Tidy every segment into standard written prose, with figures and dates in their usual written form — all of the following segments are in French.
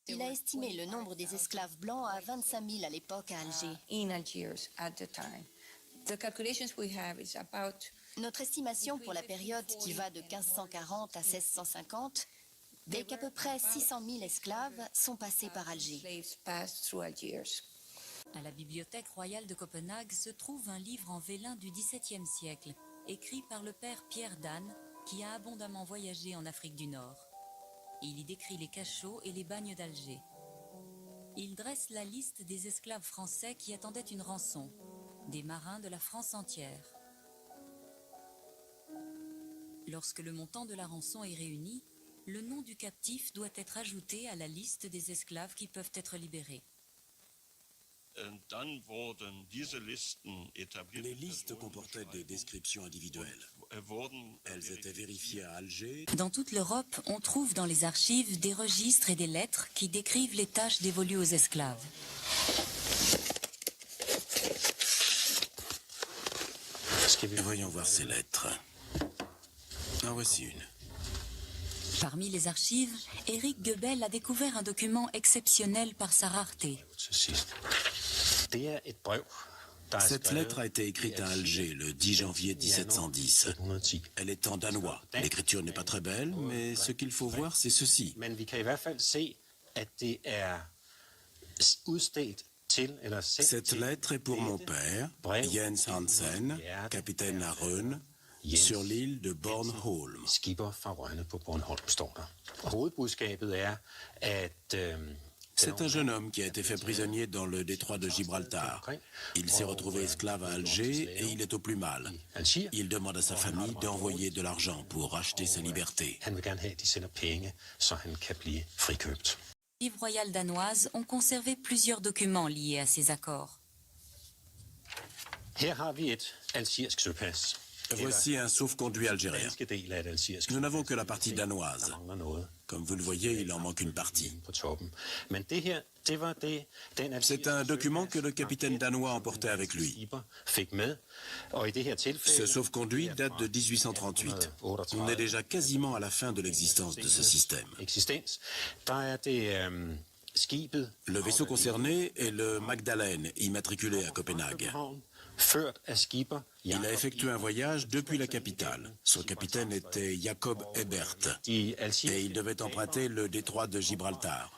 Il a estimé le nombre des esclaves blancs à 25 000 à l'époque à Alger. Notre estimation pour la période qui va de 1540 à 1650 est qu'à peu près 600 000 esclaves sont passés par Alger. À la Bibliothèque royale de Copenhague se trouve un livre en vélin du XVIIe siècle, écrit par le père Pierre Danes, qui a abondamment voyagé en Afrique du Nord. Il y décrit les cachots et les bagnes d'Alger. Il dresse la liste des esclaves français qui attendaient une rançon, des marins de la France entière. Lorsque le montant de la rançon est réuni, le nom du captif doit être ajouté à la liste des esclaves qui peuvent être libérés. Les listes comportaient des descriptions individuelles. Elles étaient vérifiées à Alger. Dans toute l'Europe, on trouve dans les archives des registres et des lettres qui décrivent les tâches dévolues aux esclaves. Voyons voir ces lettres. En voici une. Parmi les archives, Éric Goebel a découvert un document exceptionnel par sa rareté. Cette lettre a été écrite à Alger le 10 janvier 1710. Elle est en danois. L'écriture n'est pas très belle, mais ce qu'il faut voir, c'est ceci. Cette lettre est pour mon père, Jens Hansen, capitaine à Røn, sur l'île de Bornholm. C'est un jeune homme qui a été fait prisonnier dans le détroit de Gibraltar. Il s'est retrouvé esclave à Alger et il est au plus mal. Il demande à sa famille d'envoyer de l'argent pour racheter sa liberté. Les livres royales danoises ont conservé plusieurs documents liés à ces accords. Voici un sauf-conduit algérien. Nous n'avons que la partie danoise. Comme vous le voyez, il en manque une partie. C'est un document que le capitaine danois emportait avec lui. Ce sauf-conduit date de 1838. On est déjà quasiment à la fin de l'existence de ce système. Le vaisseau concerné est le Magdalene, immatriculé à Copenhague. Il a effectué un voyage depuis la capitale. Son capitaine était Jacob Ebert et il devait emprunter le détroit de Gibraltar.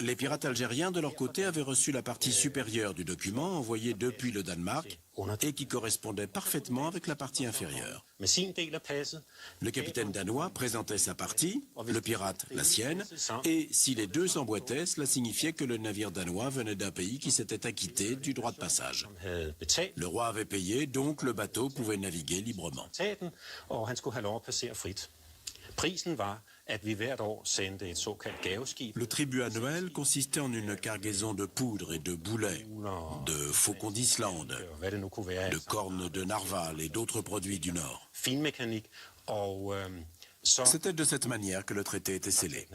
Les pirates algériens, de leur côté, avaient reçu la partie supérieure du document envoyé depuis le Danemark et qui correspondait parfaitement avec la partie inférieure. Le capitaine danois présentait sa partie, le pirate la sienne, et si les deux s'emboîtaient, cela signifiait que le navire danois venait d'un pays qui s'était acquitté du droit de passage. Le roi avait payé, donc le bateau pouvait naviguer librement. Le tribut annuel consistait en une cargaison de poudre et de boulets, de faucons d'Islande, de cornes de narval et d'autres produits du Nord. C'était de cette manière que le traité était scellé.